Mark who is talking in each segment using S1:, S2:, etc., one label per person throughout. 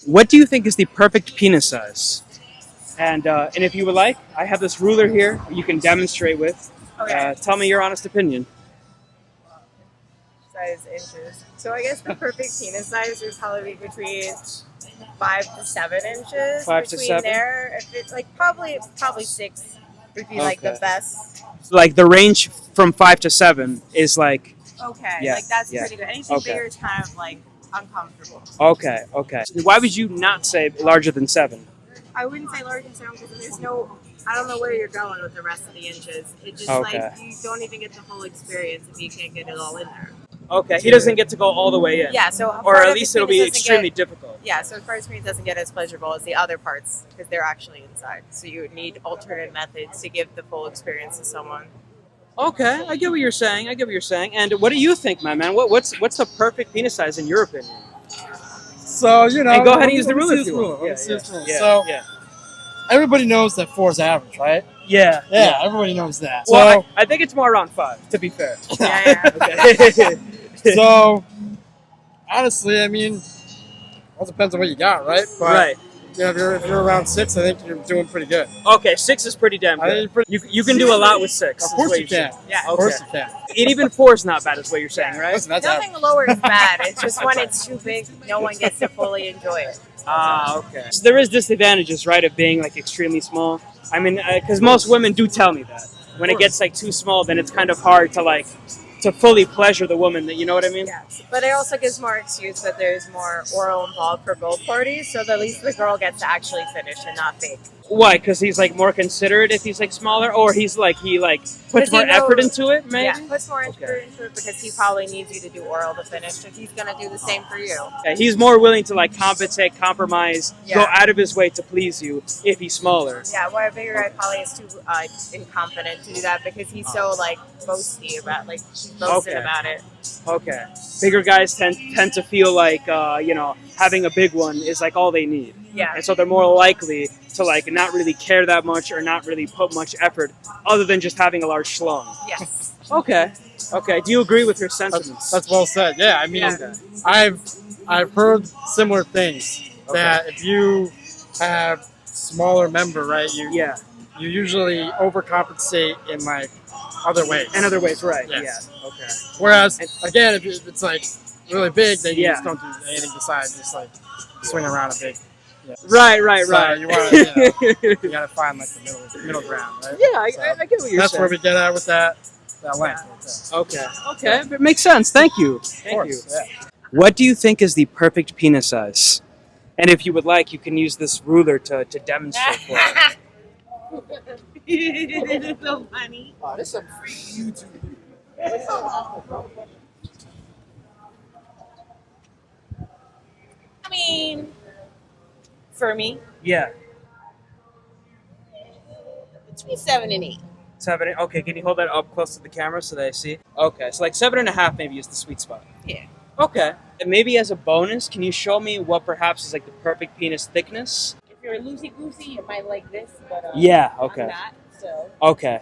S1: What do you think is the perfect penis size? And if you would like, I have this ruler here you can demonstrate with.
S2: Okay.
S1: Tell me your honest opinion.
S2: Size inches. So I guess the perfect penis size would probably be between 5 to 7 inches.
S1: 5 to 7?
S2: There, if it's like probably 6 would be like the
S1: Okay.
S2: best.
S1: Like the range from 5 to 7 is like,
S2: Okay,
S1: yeah,
S2: like that's
S1: yeah.
S2: pretty good. Anything
S1: Okay.
S2: bigger is kind of like uncomfortable.
S1: okay, okay. Why would you not say larger than 7?
S2: I wouldn't say large and sound because there's no. I don't know where you're going with the rest of the inches. It just
S1: Okay.
S2: like you don't even get the whole experience if you can't get it all in there.
S1: Okay, he doesn't get to go all the way in.
S2: Yeah, so
S1: Or
S2: part
S1: at
S2: of
S1: least
S2: the
S1: it'll be
S2: penis doesn't
S1: extremely
S2: get-
S1: difficult.
S2: Yeah, so part of me doesn't get as pleasurable as the other parts because they're actually inside. So you would need alternate methods to give the full experience to someone.
S1: Okay, I get what you're saying. And what do you think, my man? What's the perfect penis size in your opinion?
S3: So, you know.
S1: And go ahead and use the
S3: let me
S1: ruler
S3: see
S1: if
S3: this
S1: you want.
S3: ruler. Let me see this ruler.
S1: Yeah,
S3: So,
S1: yeah.
S3: everybody knows that 4 is average, right?
S1: Yeah.
S3: Yeah, everybody knows that.
S1: Well, I think it's more around 5, to be fair.
S2: Yeah.
S1: Okay.
S3: So, honestly, I mean, it depends on what you got, right? But,
S1: Right.
S3: You know, if you're around 6, I think you're doing pretty good.
S1: Okay, 6 is pretty damn
S3: I think
S1: good.
S3: you're pretty,
S1: You can do a lot with 6.
S3: of
S1: is
S3: course
S1: what
S3: you
S1: you're
S3: can.
S1: saying.
S2: Yeah.
S3: Of course
S1: Okay.
S3: you can.
S1: And even 4 is not bad, is what you're saying, right?
S3: Listen, that's
S2: Nothing lower is bad. It's just when it's too big, no one gets to fully enjoy it.
S1: Ah, okay. So there is disadvantages, right, of being like extremely small. I mean, because most women do tell me that when it gets like too small, then it's kind of hard to fully pleasure the woman. That you know what I mean?
S2: Yes, but it also gives more excuse that there's more oral involved for both parties, so that at least the girl gets to actually finish and not fake.
S1: Why? Because he's like more considerate if he's like smaller, or he puts
S2: Because he
S1: more effort
S2: knows-
S1: into it. Maybe.
S2: Yeah, puts more effort into it because he probably needs you to do oral to finish. If he's gonna do the same for you.
S1: Yeah, he's more willing to like compensate, compromise, go
S2: Yeah.
S1: out of his way to please you if he's smaller.
S2: Yeah, well, a bigger guy probably is too incompetent to do that because he's so like boasty about he's boasted
S1: Okay.
S2: about it.
S1: Okay. Bigger guys tend to feel like having a big one is like all they need.
S2: Yeah.
S1: And so they're more likely to like not really care that much or not really put much effort other than just having a large schlong.
S2: Yes.
S1: Okay. Okay. Do you agree with your sentiments?
S3: That's well said. Yeah, I mean,
S1: Okay.
S3: I've heard similar things that if you have smaller member, right,
S1: Yeah.
S3: you usually overcompensate in like other ways.
S1: In other ways, right.
S3: Yes.
S1: Yeah. Okay.
S3: Whereas again, if it's like really big, then you
S1: Yeah.
S3: just don't do anything besides just like swing around a big. Yeah.
S1: Right.
S3: So you want you gotta find like the middle ground, right?
S1: Yeah, I get what you're
S3: That's
S1: saying.
S3: where we get at with that length. Right
S1: Okay. Okay. It makes sense. Thank you.
S3: there. Of course. Yeah.
S1: What do you think is the perfect penis size? And if you would like, you can use this ruler to demonstrate for it.
S2: It's so funny.
S3: Oh, this is some free YouTube.
S2: I mean, for me,
S1: Yeah.
S2: between 7 and 8.
S1: 7. Okay. Can you hold that up close to the camera so that I see? Okay. So like 7.5 maybe is the sweet spot.
S2: Yeah.
S1: Okay. And maybe as a bonus, can you show me what perhaps is like the perfect penis thickness?
S2: If you're loosey goosey, you might like this, but
S1: Yeah. Okay.
S2: I'm not. So
S1: Okay.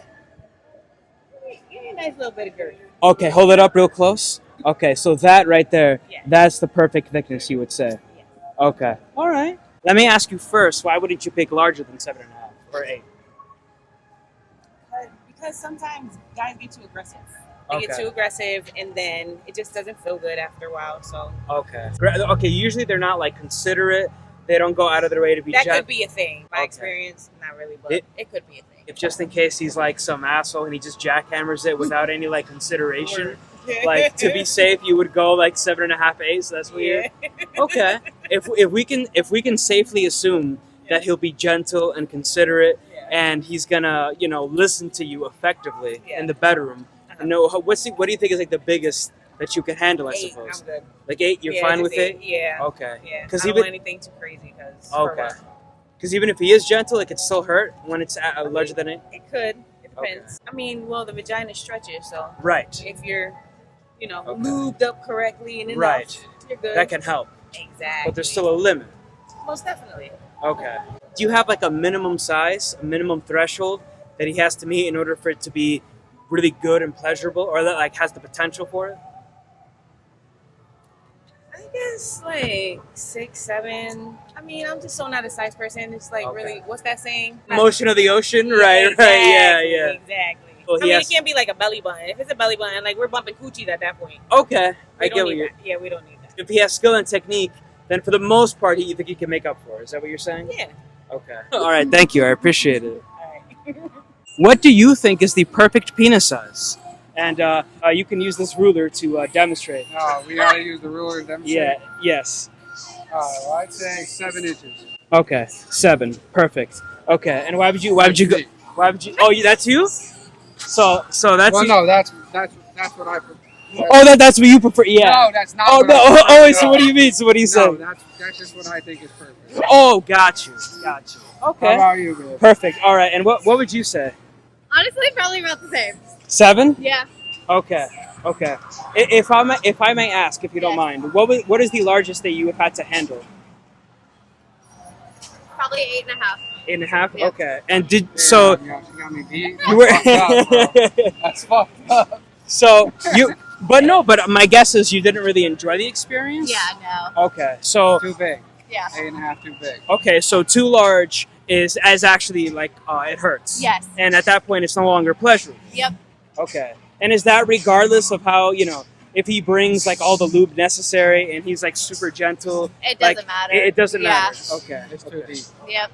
S2: give me a nice little bit of girth.
S1: Okay. Hold it up real close. Okay. So that right there,
S2: Yeah.
S1: that's the perfect thickness, you would say.
S2: Yeah.
S1: Okay. All right. Let me ask you first. Why wouldn't you pick larger than 7.5 or 8?
S2: Because sometimes guys get too aggressive. They get
S1: Okay.
S2: too aggressive, and then it just doesn't feel good after a while. So
S1: Okay. Okay. Usually they're not like considerate. They don't go out of their way to be
S2: that
S1: gentle.
S2: could be a thing. My
S1: Okay.
S2: experience, not really, but
S1: It-
S2: it could be a thing.
S1: If just in case he's like some asshole and he just jackhammers it without any like consideration, like to be safe, you would go like 7.5, 8. So that's weird.
S2: Yeah.
S1: Okay. If we can safely assume that he'll be gentle and considerate,
S2: Yeah.
S1: and he's gonna listen to you effectively
S2: Yeah.
S1: in the bedroom.
S2: Uh-huh.
S1: No, what do you think is like the biggest that you can handle? I
S2: 8,
S1: suppose
S2: I'm good.
S1: like 8. You're
S2: Yeah,
S1: fine
S2: just
S1: with 8?
S2: Yeah.
S1: Okay.
S2: Yeah.
S1: 'Cause
S2: I don't
S1: even-
S2: want anything too crazy because
S1: Okay. Because even if he is gentle, it could still hurt when it's larger than 8.
S2: it could. It depends. I mean, well, the vagina stretches, so
S1: Right.
S2: if you're,
S1: Okay.
S2: lubed up correctly and enough,
S1: Right.
S2: you're good.
S1: That can help,
S2: Exactly.
S1: but there's still a limit.
S2: most definitely.
S1: Okay. Do you have like a minimum size, a minimum threshold that he has to meet in order for it to be really good and pleasurable, or that like has the potential for it?
S2: I think
S4: guess like 6, 7. I mean, I'm just so not a size person. It's like
S1: Okay.
S4: really, what's that saying?
S1: Motion of the ocean,
S4: Yeah,
S1: right?
S4: exactly,
S1: Right. Yeah. Yeah.
S4: Exactly.
S1: Well,
S4: I
S1: he
S4: mean,
S1: has-
S4: it can't be like a belly button. If it's a belly button, like we're bumping coochies at that point.
S1: Okay.
S4: We
S1: I
S4: don't
S1: get what
S4: need
S1: you're.
S4: that. Yeah, we don't need that.
S1: If he has skill and technique, then for the most part, you think he can make up for it. Is that what you're saying?
S4: Yeah.
S1: Okay. All right. Thank you. I appreciate it.
S4: All right.
S1: What do you think is the perfect penis size? And you can use this ruler to demonstrate.
S3: Oh, we gotta use the ruler to demonstrate.
S1: Yeah. Yes.
S3: Well, I'd say 7 inches.
S1: Okay. 7. Perfect. Okay. And why would you go? Why would you? Oh, that's you. So that's.
S3: Well,
S1: you.
S3: no, that's what I prefer.
S1: Oh, that's what you prefer. Yeah.
S3: No, that's not.
S1: Oh
S3: what
S1: no!
S3: I prefer.
S1: Oh, wait,
S3: No.
S1: so what do you mean? So what do you say?
S3: No, that's just what I think is perfect.
S1: Oh, got you. Got you.
S3: How
S1: Okay.
S3: about you, man?
S1: Perfect. All right. And what would you say?
S5: Honestly, probably about the same.
S1: 7?
S5: Yeah.
S1: Okay. Okay. If I may ask, if you don't mind, what is the largest that you have had to handle?
S5: Probably 8.5.
S1: 8.5.
S5: Yeah.
S1: Okay. And did
S3: Yeah,
S1: so
S3: you got me beat.
S1: you were.
S3: That's fucked up.
S1: So you. But my guess is you didn't really enjoy the experience.
S5: Yeah, no.
S1: Okay. So
S3: Too big.
S5: Yeah.
S3: 8.5 too big.
S1: okay. So too large is actually like it hurts.
S5: Yes.
S1: And at that point, it's no longer pleasurable.
S5: Yep.
S1: Okay. And is that regardless of how, if he brings like all the lube necessary and he's like super gentle?
S5: It
S1: like,
S5: doesn't matter.
S1: It doesn't
S5: Yeah.
S1: matter. Okay.
S3: It's too deep.
S5: Yep.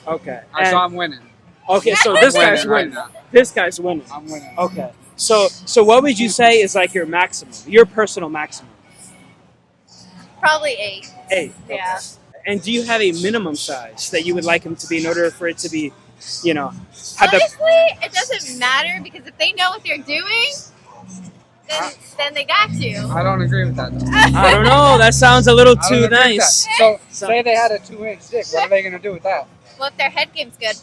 S1: Okay.
S3: So
S1: And-
S3: I'm winning.
S1: okay, so this
S3: I'm
S1: guy's
S3: winning right
S1: winning.
S3: now.
S1: This guy's winning.
S3: I'm winning.
S1: Okay. So what would you say is like your maximum, your personal maximum?
S5: Probably 8.
S1: 8.
S5: Yeah.
S1: And do you have a minimum size that you would like him to be in order for it to be, have the
S5: Honestly, it doesn't matter because if they know what they're doing, then they got to.
S3: I don't agree with that. Though.
S1: I don't know. That sounds a little
S3: I don't
S1: too
S3: agree with
S1: nice.
S3: that. So say they had a 2-inch dick. What are they gonna do with that?
S5: Well, if their head game's good.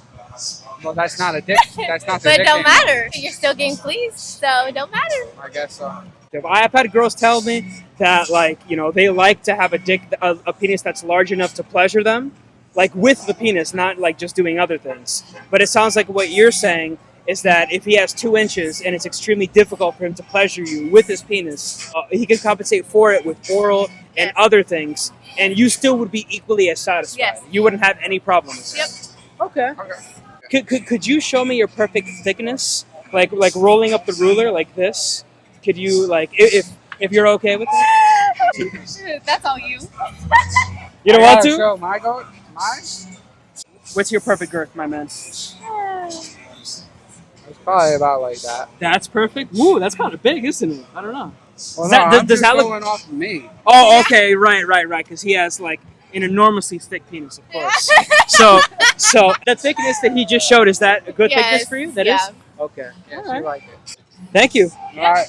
S3: Well, that's not a dick. That's not.
S5: But
S3: their
S5: it don't
S3: dick game.
S5: matter. You're still getting pleased, so it don't matter.
S3: I guess so.
S1: I've had girls tell me that, they like to have a penis that's large enough to pleasure them, like with the penis, not like just doing other things. But it sounds like what you're saying is that if he has 2 inches and it's extremely difficult for him to pleasure you with his penis, he can compensate for it with oral and
S5: Yes.
S1: other things, and you still would be equally as satisfied.
S5: Yes.
S1: You wouldn't have any problem with
S5: Yep.
S1: that. Okay.
S3: Okay.
S1: Could you show me your perfect thickness, like rolling up the ruler like this? Could you if you're okay with that?
S5: That's all you.
S1: You don't
S3: I
S1: want
S3: gotta
S1: to?
S3: Show mine.
S1: What's your perfect girth, my man?
S3: It's probably about like that.
S1: That's perfect. Woo, that's kind of big, isn't it? I don't know.
S3: Well,
S1: That-
S3: no, I'm
S1: does
S3: just
S1: that look-
S3: going off of me?
S1: Oh, okay, right, because he has like an enormously thick penis, of course. so the thickness that he just showed, is that a good thickness
S5: Yes,
S1: for you? That
S5: yeah.
S1: is. Okay.
S3: Yes,
S1: All right.
S3: you like it.
S1: Thank you.
S3: All right.